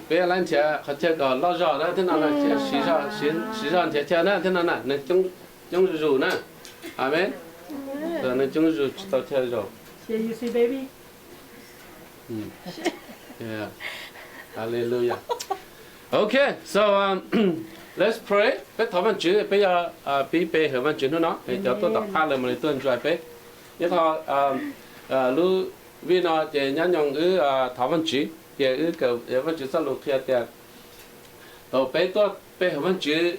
别人家和这个老早的，听到了，时尚天呢，听到了，那种肉呢，阿门，那种肉到天肉。Here you see, baby. Yeah, hallelujah. Okay, so let's pray. Bé thọ văn chữ bây giờ bé hiểu văn chữ nó, để cho tôi đọc hai lần mà tôi enjoy bé. Như thọ lu vì nó để nhắn nhung thọ văn chữ, để cái văn chữ sao lu kia tiền. Rồi bé tôi bé hiểu văn chữ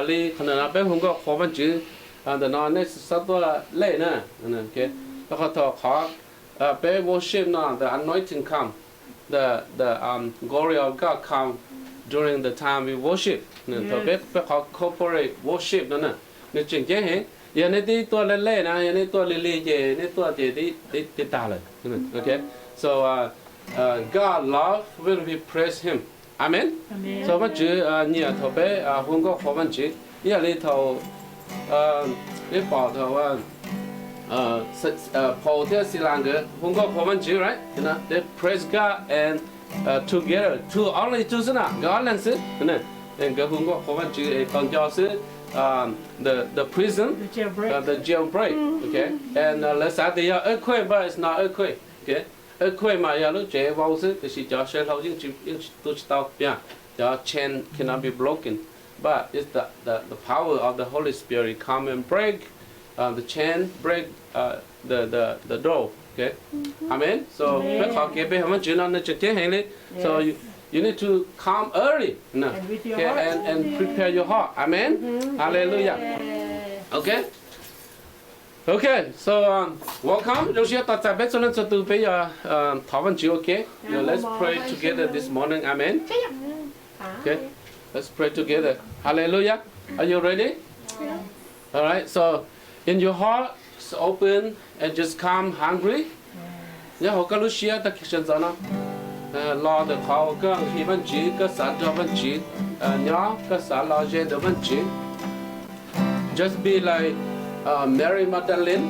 li khả năng bé không có khó văn chữ, để nó nên sao tôi lệ nữa, ok.แล้วก็thọขอbé worship nó, the anointing come, the glory of God come during the time we worship. Thọ béขอ corporate worship นั่นน่ะนี่จริงจริงเห็นอย่างนี้ที่ตัวเล่ๆนะอย่างนี้ตัวเล่ๆอย่างนี้ตัวที่ตาเลย okay so God love when we praise Him amen so วันจื้อเนี่ยthọ bé หุ่นก็ขอวันจื้ออย่างนี้thọนี่บอกthọว่าพอเที่ยวศิลาเกอหุ่นก็ขอวันจื้อ right you know they praise God and together two only two สินะ God นั่นสินะand cái hướng có văn chữ còn cho sự the prison the jailbreak okay and let's say the earthquake but it's not earthquake okay earthquake mà giờ lúc trẻ vào sự thì chỉ cho sẽ lâu những tôi tao yeah the chain cannot be broken but it's the power of the Holy Spirit come and break the chain break the door okay amen so phải khó cái bên văn chữ nó trực tiếp hành lên so you need to come early, no? And prepare your heart. Amen. Hallelujah. Okay. So welcome. Chúng ta tập tập cho nên cho từ bây giờ thảo văn chữ, okay? Let's pray together this morning. Amen. Okay. Let's pray together. Hallelujah. Are you ready? All right. So in your heart, open and just come hungry. Nhớ họ có lúc share ta kitchen cho nó. Lo được họ có khi văn chữ có sản cho văn chữ nhỏ có sản lo trên được văn chữ just be like Mary Magdalene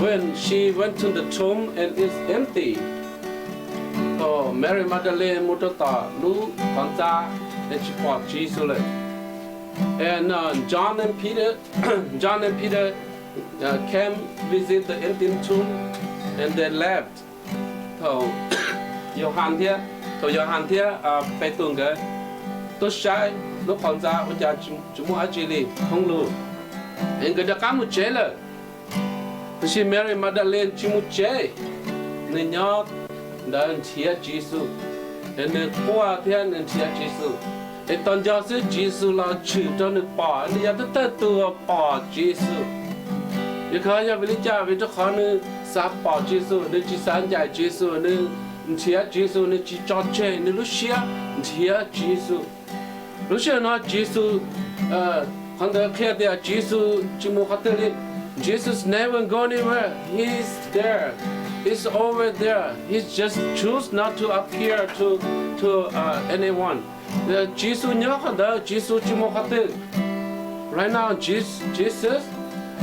when she went to the tomb and it's empty so Mary Magdalene mua cho tỏ lú con cha and she brought Jesus lại and John and Peter came visit the empty tomb and they left so Yohan thia pe tuần cái tôi sai lúc còn ra bây giờ chúng mua gì không luôn anh cái đó cá một chế rồi tôi xin Mary Magdalene chỉ một chế nên nhớ đã thia Jesus nên qua thia nên thia Jesus để toàn giáo sư Jesus là chữ cho nên bỏ nên giờ tôi tự bỏ Jesus giờ khởi giờ vì cha vì cho khó nên sa bỏ Jesus nên chỉ sáng giải Jesus nên thiab Jesus nên chỉ cho chơi nên lúc xưa thiab Jesus lúc xưa nó Jesus hắn đã khai ra Jesus chỉ một cái tên Jesus never go anywhere he's there he's over there he just choose not to appear to anyone Jesus nhớ hắn đó Jesus chỉ một cái tên right now Jesus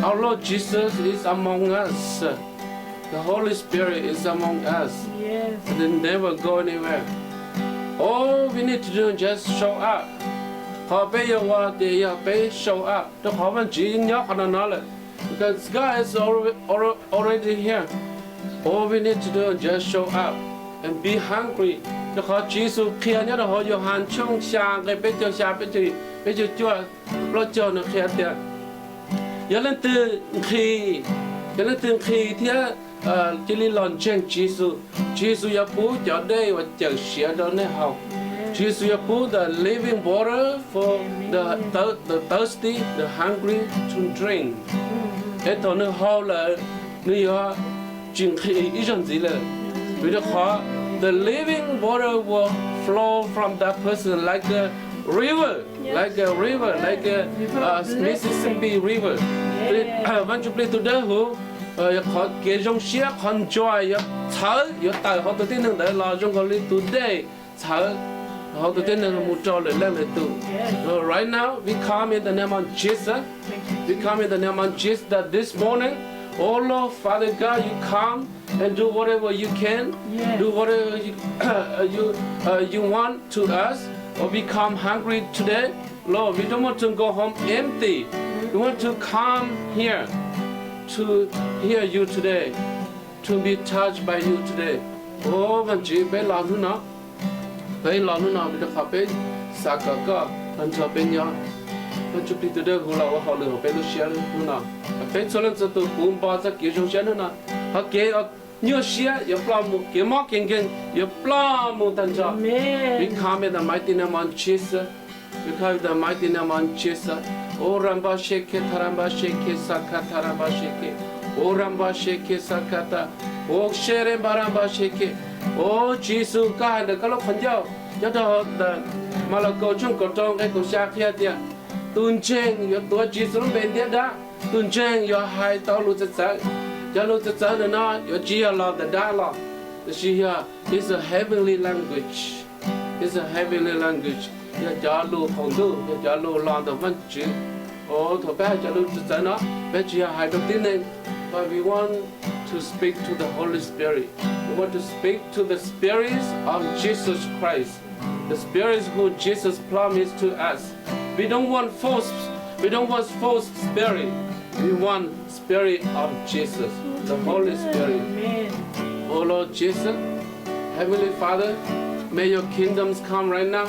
our Lord Jesus is among us. The Holy Spirit is among us. Yes. They never go anywhere. All we need to do is just show up. Họ bây giờ qua thì bây show up. Đó họ vẫn chỉ nhớ họ nói là because God is already here. All we need to do is just show up and be hungry. Đó họ Jesus kia nhớ đó họ Yohan trong xa cái bây giờ chua lo cho nó kia tiền. Giờ lên từ khi thì chỉ li lon chen Jesus ya pu cho đây và chờ xia đó này học Jesus ya pu the living water for the thirsty the hungry to drink cái thằng nó hao là nó chừng khi ý rằng gì là vì đó khó the living water will flow from that person like a river like a Mississippi river when you play to the who họ cái trong xe con joy thở tại họ tự tin rằng đấy là trong cái lịch today thở họ tự tin rằng một trò lên lên tụ right now we come in the name of Jesus we come in the name of Jesus that this morning Oh Lord, Father God, you come and do whatever you can, do whatever you want to us, or become hungry today. Lord, we don't want to go home empty. We want to come here to hear you today, to be touched by you today. Oh, when you be laluna, we the happy, sakaka, and chapenya. When you plead the day, hula, hauv, pelusia, luna. A petulant to boom bars, a kitchen shanana. Okay, your share, your plum, your mocking, your plum, mutanja. We come in the mighty name of Jesus. We come in the mighty name of Jesus. Oh, Ramba shake, Taramba shake, Sakataramba shake. Oh, Ramba shake, Sakata. Oh, Shere Baramba shake. Oh, Jesus, God, the color Panjo. Yada the Malaco Chunkotong, Echo Shakia. Tuncheng, your door Jesus, Bendia. Tuncheng, your high Talu Tsa. Jalu Tsa, your Gia love, the dialogue. The Shia is a heavenly language. It's a heavenly language. Ya jalu Hondu, ya jalu land of Vanchi. Oh, to bad jalu Tsa, Betcha Hydrotin. But we want to speak to the Holy Spirit. We want to speak to the spirits of Jesus Christ. The spirits who Jesus promised to us. We don't want false spirit. We want spirit of Jesus, the Holy Spirit. Amen. Oh Lord Jesus, Heavenly Father, may your kingdoms come right now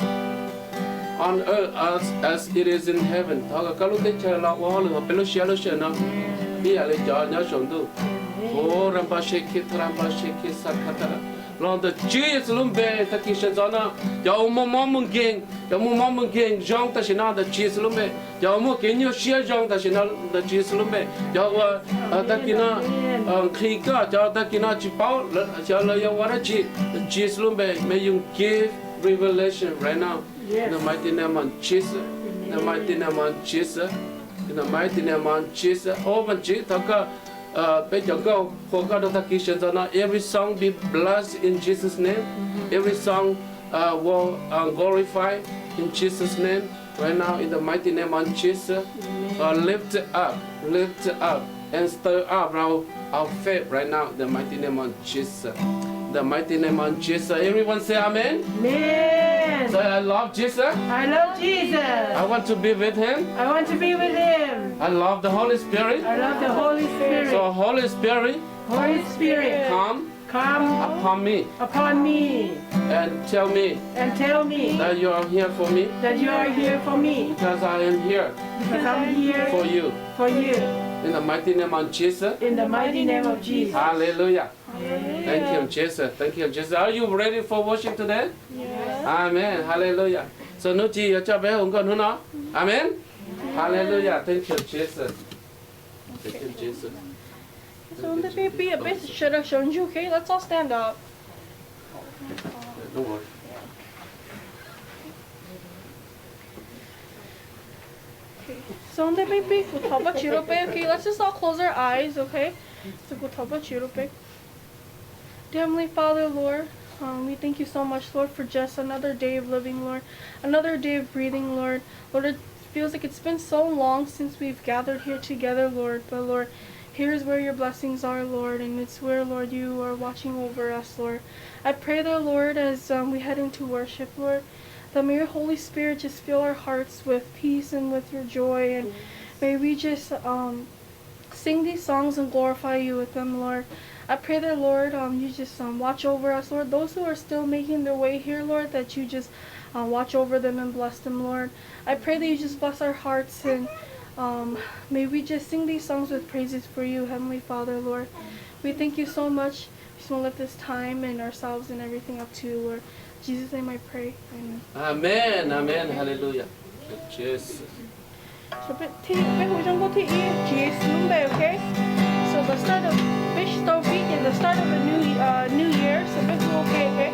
on earth as it is in heaven. Oh, Ramba shake, Sakatara. Lord, the Jesus Lumbe, Takishazana, Yaumo Gang, Yamu Gang, Jean Tashina, the Jesus Lumbe, Yamu King, you share Jean Tashina, the Jesus Lumbe, Yawa Takina, Krika, Takina Chipao, Jala Yawarachi, the Jesus Lumbe, may you give revelation right now. In the mighty name of Jesus, in the mighty name of Jesus, in the mighty name of Jesus, over Jesus. Every song be blessed in Jesus' name. Every song will glorify in Jesus' name. Right now, in the mighty name of Jesus, lift up, and stir up our faith right now. In the mighty name of Jesus. The mighty name of Jesus. Everyone say Amen. Amen. Say I love Jesus. I love Jesus. I want to be with Him. I want to be with Him. I love the Holy Spirit. I love the Holy Spirit. So Holy Spirit, come upon me. And tell me that you are here for me. Because I am here. For you. In the mighty name of Jesus. Hallelujah. Thank you, Jesus. Thank you, Jesus. Are you ready for worship today? Yes. Amen. Hallelujah. So no chi cho bé hùng con nó. Amen. Hallelujah. Thank you, Jesus. Thank you, Jesus. So the baby a bit should have shown you. Okay, let's all stand up. Don't worry. So the baby, okay, let's just all close our eyes, okay? So Dear Heavenly Father, Lord, we thank you so much, Lord, for just another day of living, Lord, another day of breathing, Lord. Lord, it feels like it's been so long since we've gathered here together, Lord, but Lord, here's where your blessings are, Lord, and it's where, Lord, you are watching over us, Lord. I pray that, Lord, as we head into worship, Lord, that may your Holy Spirit just fill our hearts with peace and with your joy, and may we just sing these songs and glorify you with them, Lord. I pray that, Lord, you just watch over us, Lord. Those who are still making their way here, Lord, that you just watch over them and bless them, Lord. I pray that you just bless our hearts, and may we just sing these songs with praises for you, Heavenly Father, Lord. We thank you so much. We just want to lift this time and ourselves and everything up to you, Lord. In Jesus' name I pray. Amen. Amen. Amen. Hallelujah. Jesus. So, okay? So the start of Thov Vajtswv, the start of the new year. So big okay?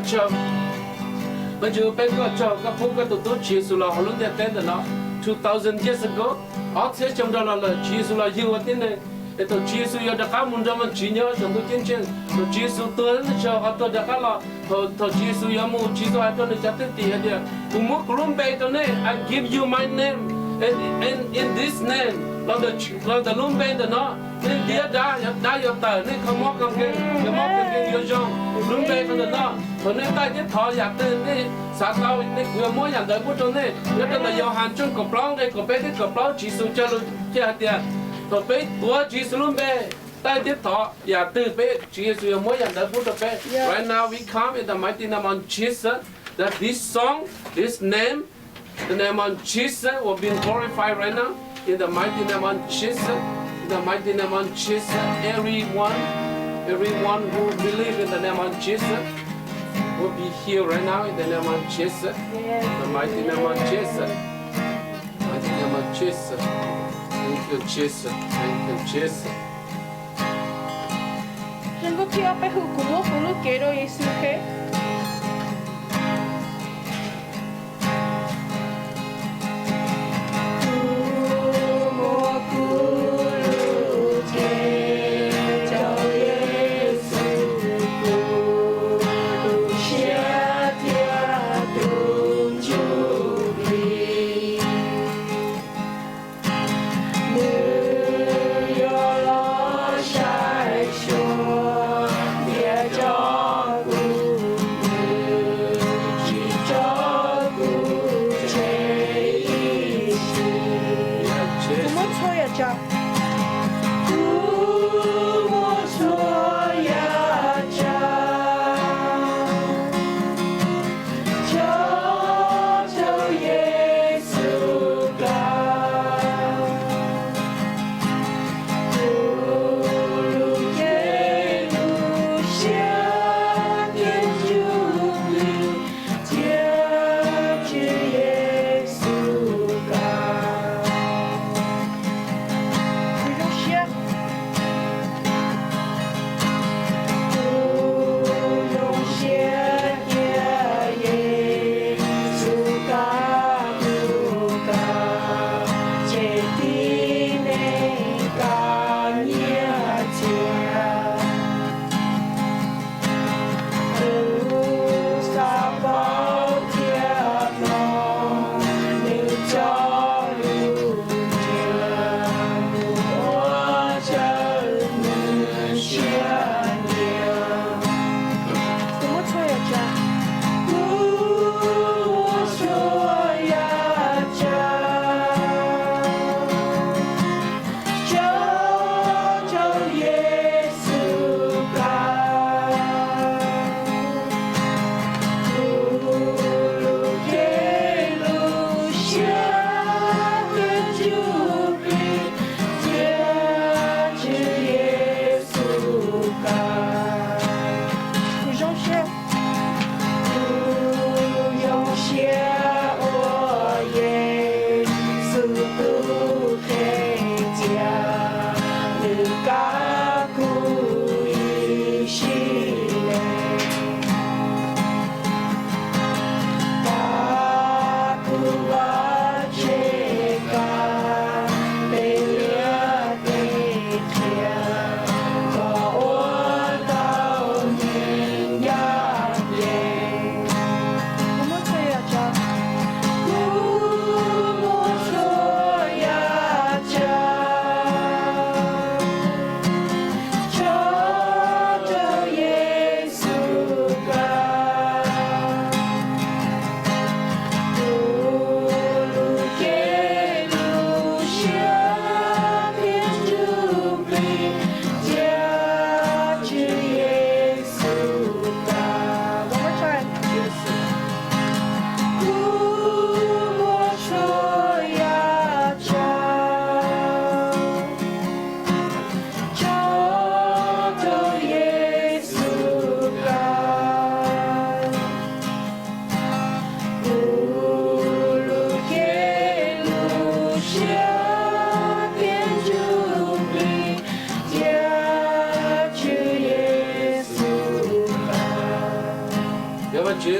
cho bây giờ bên có cho các phụ các tụi tôi chia số là họ luôn đẹp tên đó 2000 years ago ở thế trong đó là chia số là yêu ở tên này để tôi chia số yêu đặc muốn cho mình chỉ nhớ trong tôi chiến tranh tôi chia số tôi cho họ tôi đặc là tôi chia số yêu mua chia số hai tôi để chắc tiền hết đi cũng muốn luôn bên tôi này I give you my name and in this name là luôn bên đó nên dia đã yêu tờ nên không móc con cái yêu trong luôn bên đó thôi nên ta chỉ thọ giặc tên nên sao tao nên vừa mới nhận được bút trong này nếu là yêu hàng chung cặp lông đây cặp bé cái cặp lông chỉ số cho luôn chưa tiền rồi bé tua chỉ số luôn bé ta chỉ thọ giặc từ bé chỉ số mới nhận được bút trong bé right now we come in the mighty name of Jesus that this song this name the name of Jesus will be glorified right now in the mighty name of Jesus. In the mighty name of Jesus, everyone who believes in the name of Jesus will be here right now in the name of Jesus. The mighty name of Jesus. Mighty name of Jesus. Thank you, Jesus. Thank you, Jesus. Chúng tôi kia phải hữu cùng một phụ nữ kế đôi Giêsu kế.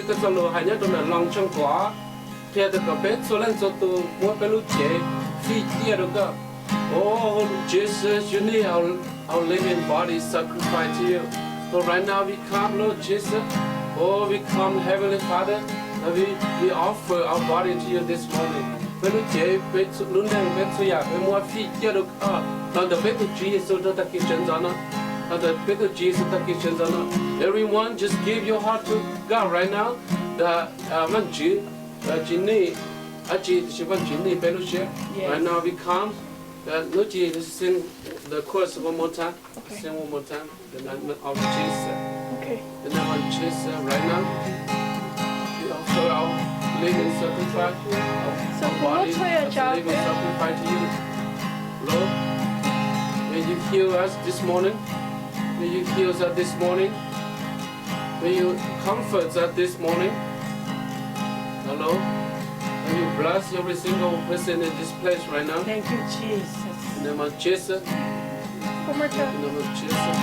cái số lô hay nhất đó là lòng trong quá thì được cái bé số lần số tu mua bé lúc chế phi kia được cái oh Jesus you need our living body sacrifice to you so right now we come Lord Jesus oh we come Heavenly Father we offer our body to you this morning bé lúc chế bé lúc này bé số ya bé mua phi kia được nó được bé tu Jesus đó ta kia chân gió nó the bit of Jesus that kitchen everyone just give your heart to God right now the one G Jinny Aji the one Jinny fellowship right now we come no G sing the chorus one more time sing one more time the name of Jesus Okay. the name of Jesus right now we offer our living sacrifice our body as a living sacrifice to you Lord may you heal us this morning may you heal us this morning. May you comfort us this morning. Hello. May you bless every single person in this place right now. Thank you, Jesus. In the name of Jesus. One more time. In the name of Jesus.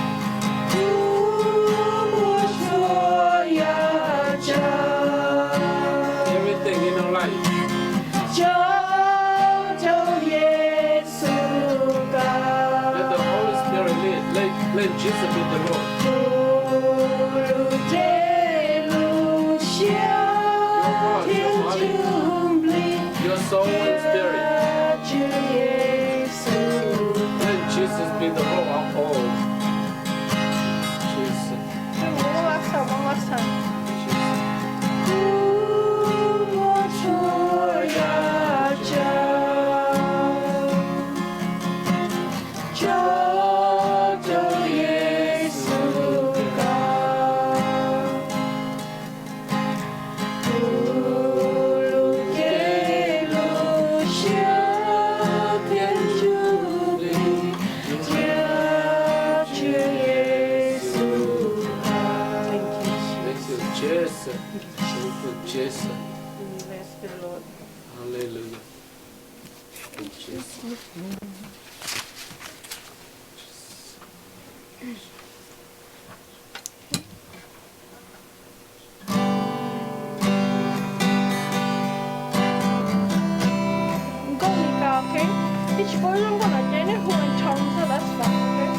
Everything in our life. Let the Holy Spirit lead. Let Jesus be the Lord. Your body, your soul and spirit. Let Jesus be the Lord of all. Jesus. One last time. Jesus. Bless the Lord. Hallelujah. Thank you, Jesus. Go, Mika, okay? Each version gonna get it who in tongues, so that's fine, okay?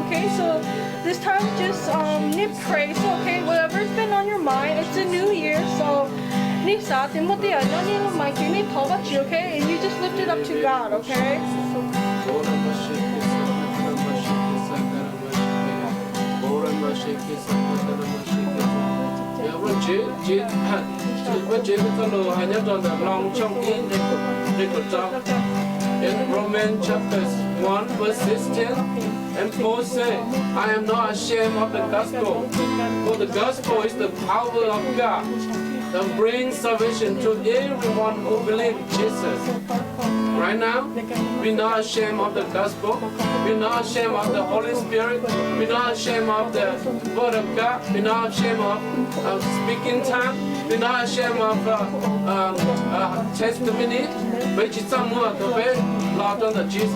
Okay, so this time just nip pray. So okay, whatever's been on your mind, it's a new year, so ntsa Thov Vajtswv, okay, and you just lift it up to God, okay? In Romans chapter 1 verse 16, and Paul said, I am not ashamed of the gospel, for the gospel is the power of God that brings salvation to everyone who believes Jesus. Right now, we're not ashamed of the gospel, we're not ashamed of the Holy Spirit, we're not ashamed of the Word of God, we're not ashamed of speaking tongue, we're not ashamed of testimony, which is somewhat of it, Lord of the Jesus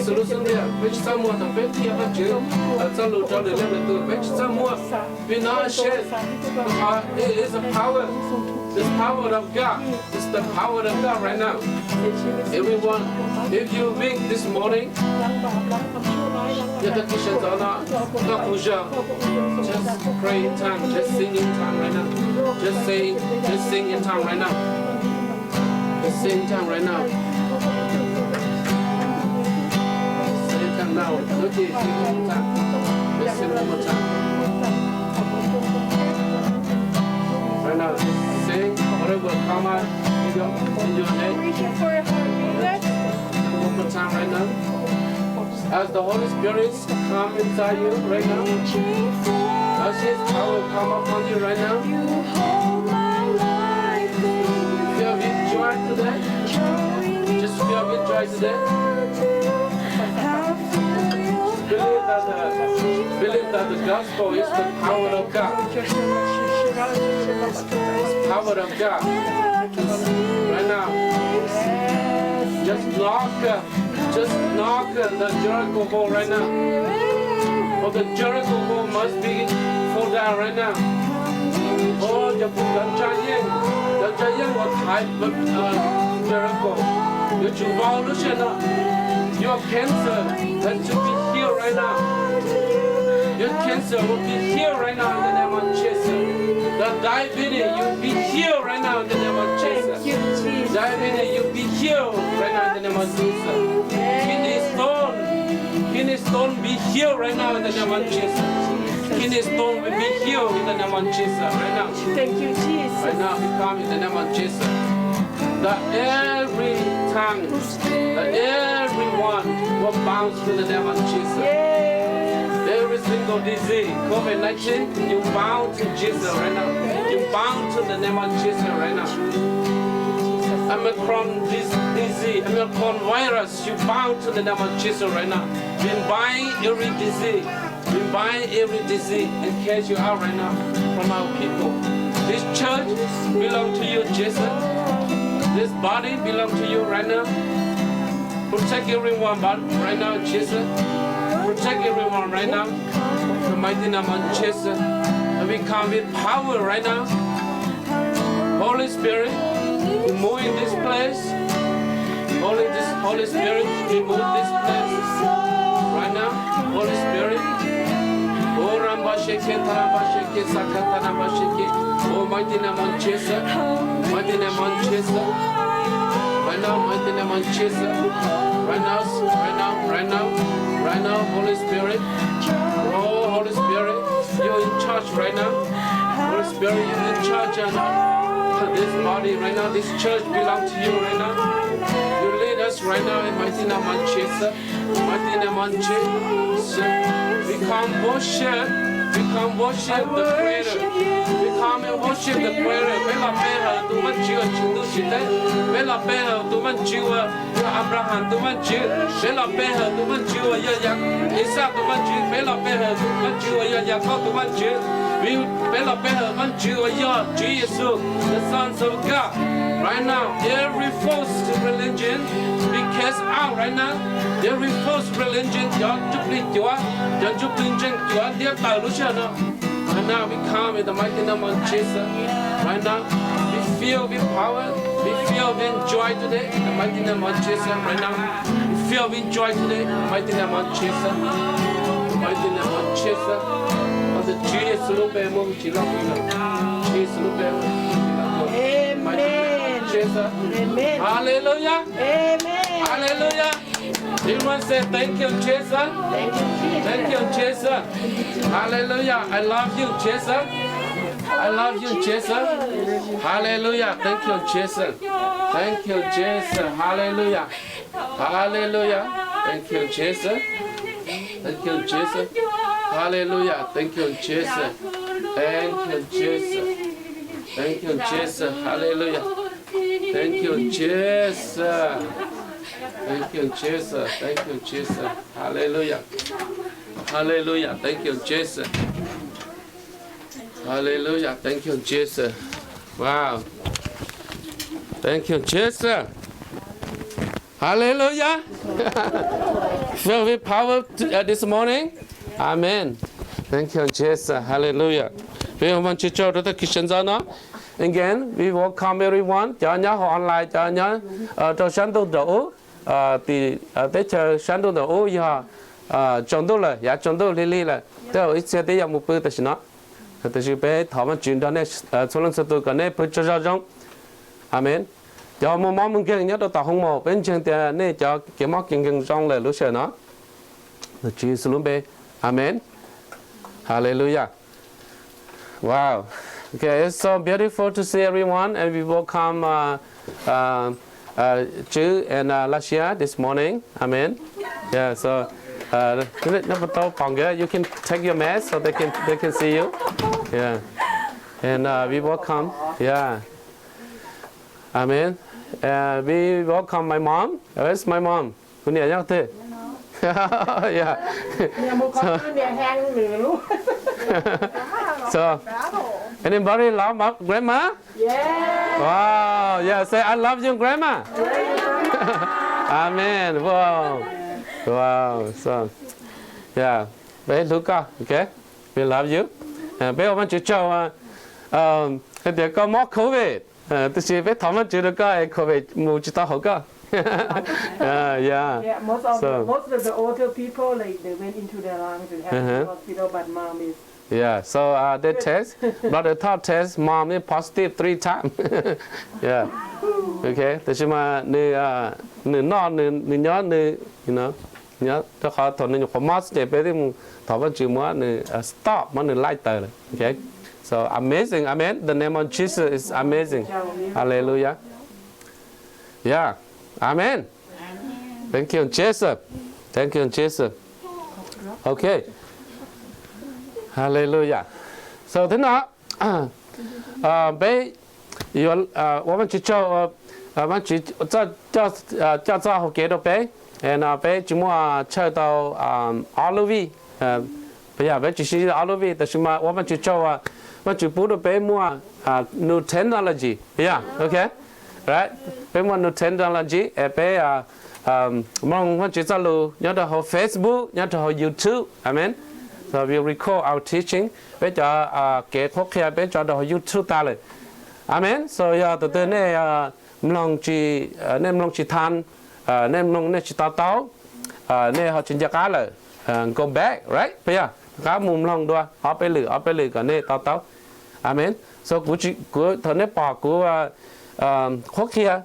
solution there, which is somewhat of it, which is somewhat, we're not ashamed, it is a power. This power of God. It's the power of God right now. Everyone, if you wake this morning, just pray in tongue, just sing in tongue right now. Just sing in tongue right now. Just sing in tongue right now. Sing in tongue now. Okay, sing in tongue. Just sing one more time. Right now, sing whatever come out in your head. One more time right now. As the Holy Spirit come inside you right now, as His power come upon you right now, feel His joy today. Just feel His joy today. Believe that the gospel is the power of God. It's power of God. Right now, just knock the Jericho wall right now. For the Jericho wall must be fall down right now. Oh, the giant will type Jericho. Your cancer has to be healed right now. Your cancer will be healed right now in the name of Jesus. The diabetes, you'll be healed right now in the name of Jesus. Diabetes, you'll be healed right now in the name of Jesus. Kidney stone be healed right now in the name of Jesus. Kidney stone will be healed in the name of Jesus right now. Thank you, Jesus. Right now, we come in the name of Jesus. That every tongue, that everyone will bounce to the name of Jesus. Every single disease, COVID-19, you bound to Jesus right now. You bound to the name of Jesus right now. Omicron disease, Omicron virus, you bound to the name of Jesus right now. We bind every disease. We bind every disease and cast you out right now from our people. This church belongs to you, Jesus. This body belongs to you right now. Protect everyone right now, Jesus. Protect everyone right now. The mighty name of Jesus. And we come with power right now. Holy Spirit, move in this place. Holy Spirit, remove this place. Right now, Holy Spirit. Oh, Ramba Sheke, Taramba Sheke, Sakataramba Sheke. Oh, mighty name of Jesus. Mighty name of Jesus. Right now, mighty name of Jesus. Right now, Holy Spirit. Oh, Holy Spirit, you're in charge right now. Holy Spirit, you're in charge right now. This body right now, this church belongs to you right now. You lead us right now in mighty name of Jesus. Mighty name of Jesus. We come worship the Creator. We come and worship the Creator. Bela beha tu man jiwa chindu chite. Bela beha tu man jiwa Abraham tu man jiwa. Bela beha tu man jiwa ya Isa tu man jiwa. Bela beha tu man jiwa ya Jacob tu man jiwa. Bela beha man jiwa ya Jesus, the sons of God. Right now, every false religion be cast out right now. Every false religion, right now we come in the mighty name of Jesus. Right now, we feel with power, we feel with joy today in the mighty name of Jesus. Right now, we filled with joy today. Mighty name of Jesus. Mighty name of Jesus. On the Jesus little baby, which you love you. Jesus little baby. Amen. Jesus. Amen. Hallelujah. Amen. Hallelujah. Everyone say thank you, Jesus. Thank you, Jesus. Thank you, Jesus. Hallelujah. I love you, Jesus. I love you, Jesus. Hallelujah. Thank you, Jesus. Thank you, Jesus. Hallelujah. Hallelujah. Thank you, Jesus. Thank you, Jesus. Hallelujah. Thank you, Jesus. Thank you, Jesus. Thank you, Jesus. Hallelujah. Thank you, Jesus. Thank you, Jesus. Thank you, Jesus. Hallelujah. Hallelujah. Thank you, Jesus. Hallelujah. Thank you, Jesus. Wow. Thank you, Jesus. Hallelujah. Feel with power this morning. Amen. Thank you, Jesus. Hallelujah. We want to show the Christians now. Again, we welcome everyone. Cho nhớ họ online cho nhớ cho sáng tu đủ thì tới chờ sáng tu đủ giờ chọn tu là ya chọn tu li là tới ít xe tới giờ một bữa tới nó tới bé thọ mà chuyển đó này số lần số tu cái này phải cho trong amen. Cho một món mừng kia nhớ tôi tao không một bên trên thì này cho cái món kinh trong là lúc sau nó chỉ sử dụng bé amen. Hallelujah. Wow. Okay, it's so beautiful to see everyone, and we welcome Chu and Lashia this morning. Amen. Yeah. So, you can take your mask so they can see you. Yeah. And we welcome. Yeah. Amen. We welcome my mom. Where's my mom? Yeah. So, anybody love my grandma? Yeah. Wow. Yeah. Say I love you, grandma. Amen. Wow. Wow. So, yeah. Bé Luca. Okay. We love you. Bé ông chú cho cái có mắc COVID. Tôi chỉ bé thằng chú được cái COVID mua chú ta hậu cơ. Yeah. Yeah, most of the older people, like they went into their lungs and had to the hospital, but mom is. Yeah, so they test, but the third test, mom is positive 3 times. Yeah, okay. Thế mà nửa nhớ you know, nhớ cho họ thọ nửa có mask để bé thì thọ vẫn chịu mua nửa stop mà nửa lighter. Okay, so amazing, amen. The name of Jesus is amazing. Hallelujah. Yeah, amen. Thank you, Jesus. Thank you, Jesus. Okay. Hallelujah. So thế nào? Bé, tôi muốn chỉ cho, muốn chỉ cho học kế đó bé, and bé chỉ muốn chơi到hauljwm, bây giờ bé chỉ sử hauljwm, nhưng mà tôi muốn chỉ cho, muốn chỉ bố đó bé mua new technology, yeah, okay, right? Bé mua new technology, bé muốn chỉ cho luôn, nhớ到Facebook, nhớ到YouTube, amen. So we record our teaching. Bây giờ kế hoạch kia bây giờ đó YouTube taเลย. Amen. So giờ từ từ này mong chỉ than, mong chỉ tao, này họ chỉ cáเลย, go back, right? Bây giờ cá mùng long đua, họไปlử cái này tao. Amen. So của thằng này bỏ của hoạch kia,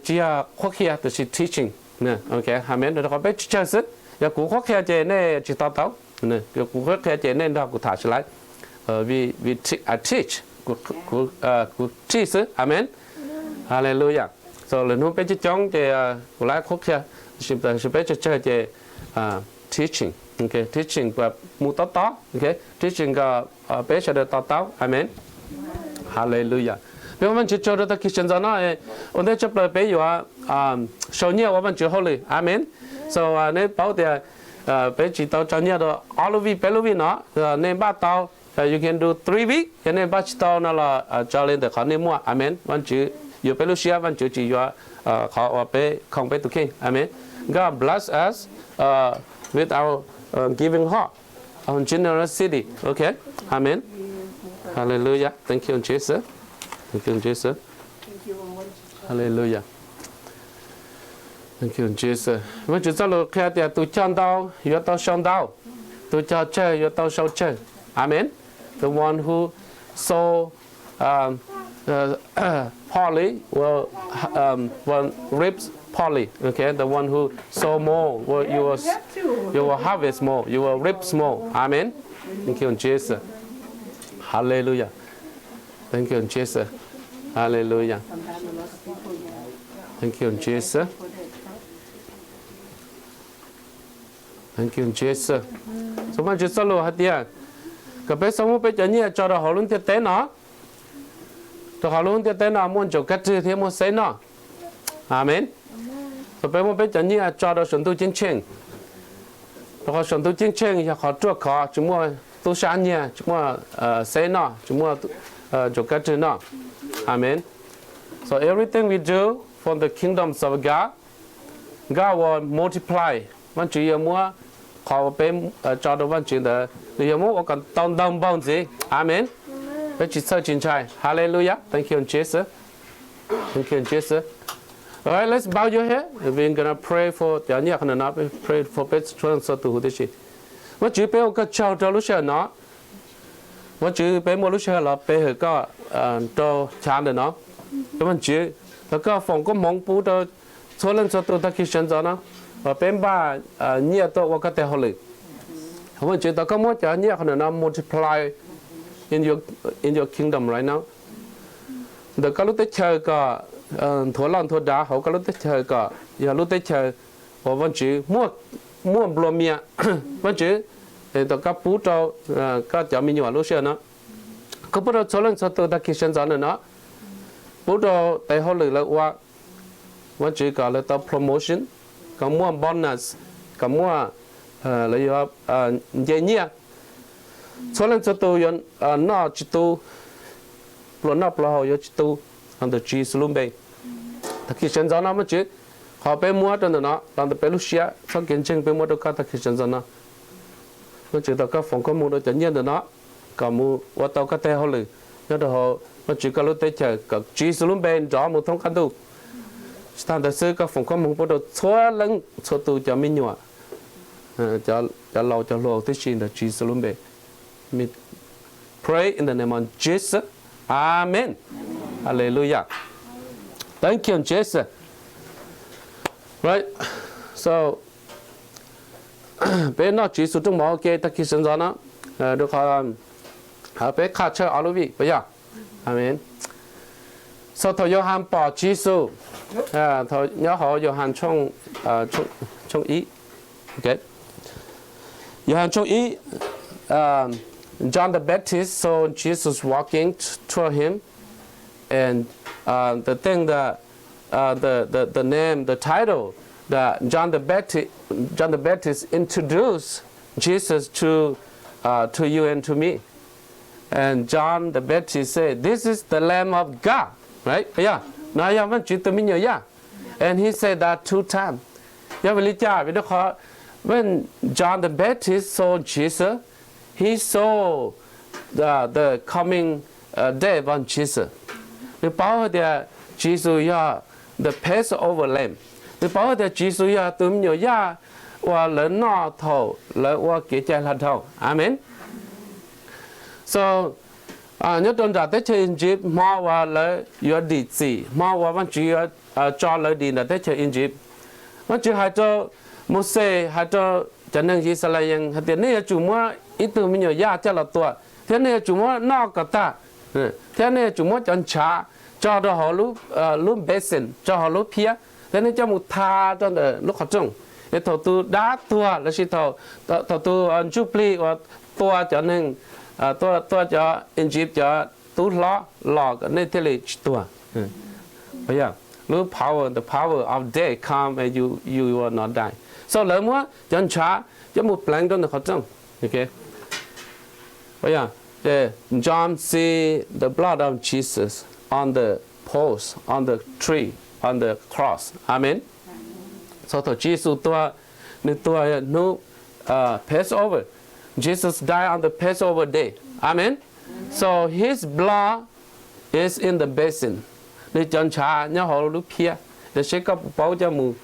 chỉ hoạch kia từ chỉ teaching, nè, okay. Amen. Rồi họ biết chơi sức, giờ của hoạch kia chỉ này chỉ tao. Nè, cái cuộc cái chuyện này đó của thả lại, I teach, của teach, amen, hallelujah. So lần hôm bé chỉ trong cái của lại cuộc kia, chỉ bé chỉ chơi cái teaching, okay, teaching và mu tao, okay, teaching cái bé sẽ được tao, amen, hallelujah. Bây giờ mình chỉ cho được cái chuyện gì nữa, ông đây chấp lời bé yêu số nhiều, mình chỉ hỏi amen. So nếu bảo thì bé chỉ tao cho nhau đó hauljwm hauljwm nó nên bắt tao you can do 3 week cho nên bắt tao nó là cho lên được họ nên mua amen vẫn chữ yêu bé Lucia vẫn chữ chỉ yêu họ bé không bé tụi kia amen. God bless us with our giving heart, our generosity, okay, amen, hallelujah. Thank you, Jesus. Thank you, Jesus. Hallelujah. Thank you, Jesus. Mà chúng ta lúc kia thì tu chân đau, yếu tao song đau, tu cho chơi, yếu tao sau chơi. Amen. The one who saw poly will rips poly. Okay, the one who sow more, you will harvest more, you will reap more. Amen. Thank you, Jesus. Hallelujah. Thank you, Jesus. Hallelujah. Thank you, Jesus. Thank you, Jesus. So much Jesus lo hatia. Cái bé sống bé cho nhẹ cho họ luôn tiết tế nó. Cho họ luôn tiết tế nó muốn cho cách chữ thì muốn xây nó. Amen. So bé cho nhẹ cho đó sân tu chiến tranh. Họ sân tu chiến tranh họ trước họ chúng mua tu sáng nhẹ chúng mua xây nó chúng mua cho cách chữ nó. Amen. So everything we do for the kingdoms of God, God will multiply. Văn chỉ là mua họ bên cho đó văn chỉ là người mua còn đông bao gì. Amen. Vậy chỉ sợ chính trai. Hallelujah. Thank you, Jesus. Thank you, Jesus. Alright, let's bow your head. We're gonna pray for the nhạc này nó pray for best transfer to this shit. Văn chỉ bên cái chào cho lúc sau nó. Văn chỉ bên một lúc sau là bên cái cho chán được nó. Cái văn chỉ cái phòng có mong bù cho số lần số ta khi sinh ra nó. Và bên ba nhiều tổ và các tế hội lực. Hôm nay ta có muốn cho nhiều hơn nữa multiply in your kingdom right now. Để các lúc tới chơi cả thua lòng thua đá, họ các lúc tới chơi cả, giờ lúc tới chơi và vẫn chỉ mua blo mía, vẫn chỉ để các bố cho các cháu mình nhỏ lúc xưa nó. Các bố cho số lần số ta khi sinh ra nữa, bố cho tế hội lực là qua vẫn chỉ cả là ta promotion. Có mua bonus, có mua lấy dễ nhẹ. Số lần cho tôi nó chỉ tu, luôn nó bao giờ chỉ tu, anh được chỉ sử dụng bề. Thật khi sinh ra nó mới chứ, họ bé mua cho nó, làm được bé lúc xưa, sau kiến trình bé mua được cả thật khi sinh ra nó. Mới chứ tất cả phòng có mua được chân nhiên được nó, có mua qua tàu cả tê họ lử, nhớ được họ mới chứ cả lúc tê chờ, cả chỉ sử dụng bề rõ một thông căn tu. Stand the circle from common photo swirling so to Jaminua. Jalo teaching the Jesus. Me pray in the name of Jesus. Amen. Hallelujah. Thank you, Jesus. Right. So, bé nó chỉ số trong máu kia ta khi sinh ra nó được họ bé khát chơi áo lụi bây giờ. Amen. So thọ Johann bỏ Jesus. Thọ nhớ họ Johann trong ý. Okay. Johann trong ý. John the Baptist saw Jesus walking toward him, and the thing that the name, the title that John the Baptist introduced Jesus to you and to me. And John the Baptist said, "This is the Lamb of God." Right? Yeah. Now you haven't cheated me, yeah. And he said that 2 times. When John the Baptist saw Jesus, he saw the coming day of Jesus. The power that Jesus, the Passover lamb. The power that Jesus, và lớn nọ thầu, lớn qua kia chạy là thầu. Amen. So, nhớ trong đó tới chơi Egypt, mà và lấy yếu đi gì, mà và vẫn chỉ cho lấy đi là tới chơi Egypt. Vẫn chỉ hai cho Moses, hai cho cho nên gì là yang hạt này chúng mua ít từ mình nhiều giá cho là tuổi. Thế này chúng mua nọ cả ta. Thế này chúng mua chọn trà cho đó họ lúc basin cho họ lúc pia. Thế này cho một tha cho lúc họ trồng. Để thầu tu đá tua là chỉ thầu tu Jubilee và tua cho nên tua cho Egypt cho tu lọ cái này thế là tua. Bây giờ lúc the power of day come and you will not die. So lỡ mua chọn trà cho một plank cho họ trồng. Okay. Bây giờ John see the blood of Jesus on the post, on the tree, on the cross. Amen. So to Jesus no Passover. Jesus died on the Passover day. Amen. So his blood is in the basin. Để chọn trà nhớ họ lúc kia để sẽ có bao cho mù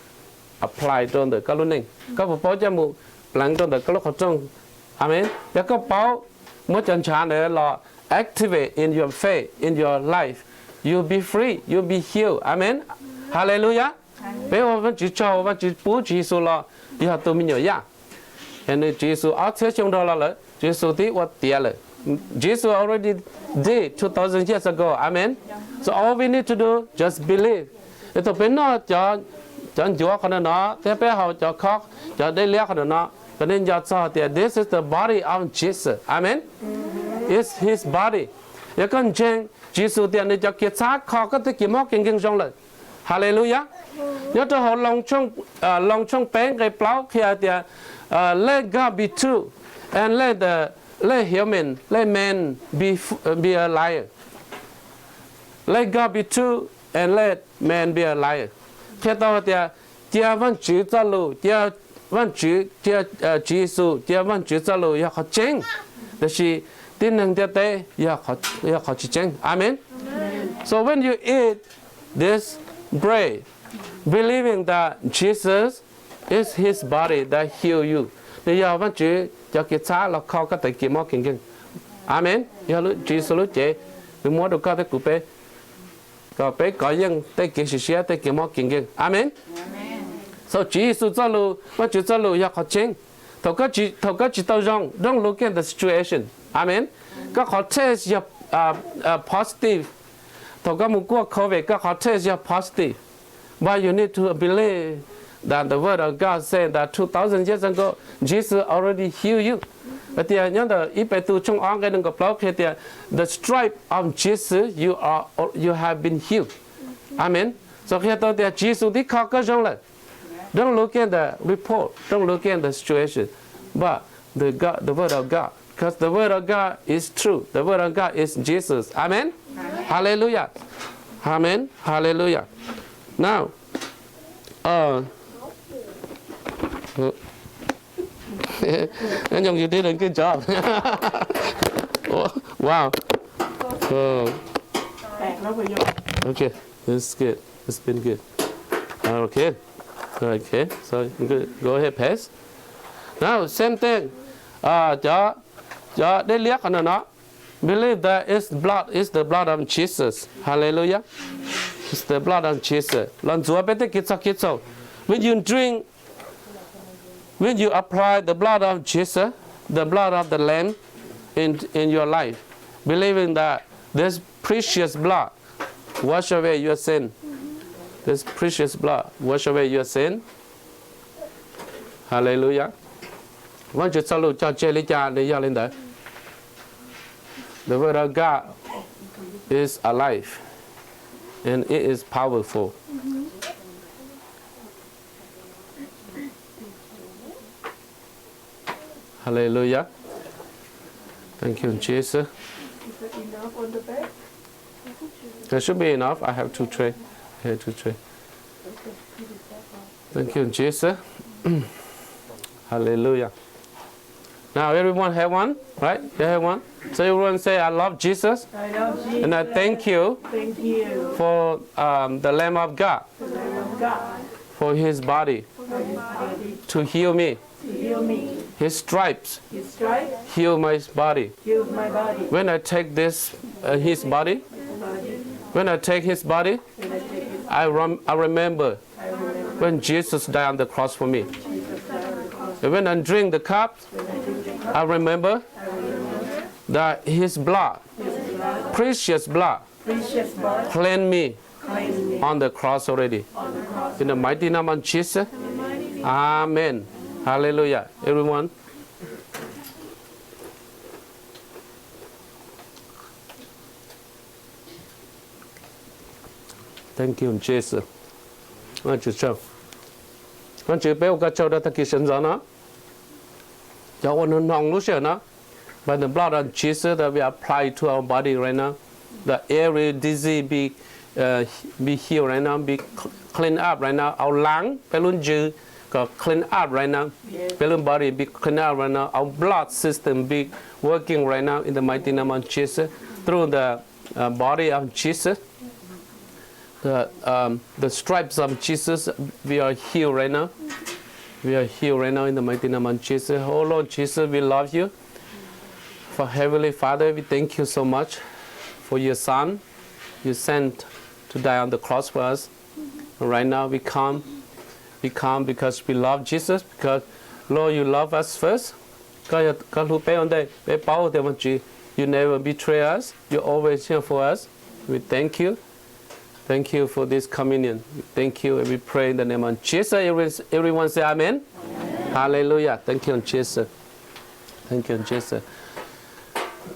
apply trong the cái này các bộ bảo cho mu lắng trong the cái lúc trong amen ya các bảo mỗi chân chán để là activate in your faith in your life you'll be free you'll be healed amen hallelujah bây giờ vẫn chỉ cho vẫn chỉ bố chỉ số là you have to mình nhớ ya and chỉ số ở thế trong đó là chỉ số tí what tiền là Jesus already did 2000 years ago amen so all we need to do just believe itu benar cho chúa con nó thế bây giờ cho khóc cho đây liếc con nó cho nên giờ cho thì this is the body of Jesus amen it's his body ya con chen Jesus tiền này cho kiệt xác khóc cái cái móc kinh kinh trong lời hallelujah nhớ cho họ lòng trong bén cái plau kia thì let God be true and let human let man be a liar let God be true and let man be a liar khi đó thì chia văn chữ cho lu chia văn chữ chia chữ số chia văn chữ cho lu ya khó chênh đó là tin năng địa tế ya khó chênh amen so when you eat this bread believing that Jesus is his body that heal you thì giờ văn chữ cho cái xác là khó có thể kiểm soát kinh kinh amen giờ lúc Jesus lúc chế mình muốn được có thể cụ bé có bé có những tay kiểm soát tay kiểm soát kinh kinh amen so Jesus cho lu văn chữ cho lu ya khó chênh thầu có chỉ tao rong don't look at the situation amen có khó test ya positive thầu có một cuộc COVID có khó test ya positive but you need to believe that the word of God said that 2000 years ago Jesus already healed you. But the stripe of Jesus you have been healed. Amen. So here the Jesus the don't look at the report, don't look at the situation, but the word of God, because the word of God is true. The word of God is Jesus. Amen. Amen. Hallelujah. Amen. Hallelujah. Now, and you did a good job. Wow. Okay, it's good. It's been good. Okay. Okay. So go ahead, pass. Now, same thing. They liếc on nó. Believe that it's blood is the blood of Jesus. Hallelujah. It's the blood of Jesus. When you drink, when you apply the blood of Jesus, the blood of the Lamb in your life, believing that this precious blood wash away your sin. This precious blood wash away your sin. Hallelujah. Want you to cho chơi cha để giao lên đó. The word of God is alive and it is powerful. Hallelujah. Thank you, Jesus. Is that enough on the back? There should be enough. I have 2 trays. I have 2 trays. Thank you, Jesus. Hallelujah. Now everyone have one, right? You have one. So everyone say, "I love Jesus." I love Jesus. And I thank you for the Lamb of God, for His body to heal me. His stripes heal my body. When I take this, His body, when I take His body, I remember when Jesus died on the cross for me. And when I drink the cup, I remember that His blood, precious blood, cleansed me on the cross already. In the mighty name of Jesus, Amen. Hallelujah. Everyone. Thank you, Jesus. Want you show? Want you be got show that the kitchen zona? You want to know no? By the blood of Jesus that we apply to our body right now, the every disease be healed right now, be cleaned up right now. Our lung, balloon Jew, got cleaned up right now. Balloon body be cleaned up right now. Our blood system be working right now in the mighty name of Jesus through the body of Jesus. the stripes of Jesus, we are healed right now. We are healed right now in the mighty name of Jesus. Oh Lord Jesus, we love you. For Heavenly Father, we thank you so much for your Son you sent to die on the cross for us. And right now we come because we love Jesus, because Lord, you love us first. You never betray us. You're always here for us. We thank you. Thank you for this communion. Thank you, and we pray in the name of Jesus. Everyone say amen. Amen. Hallelujah. Thank you, Jesus. Thank you, Jesus.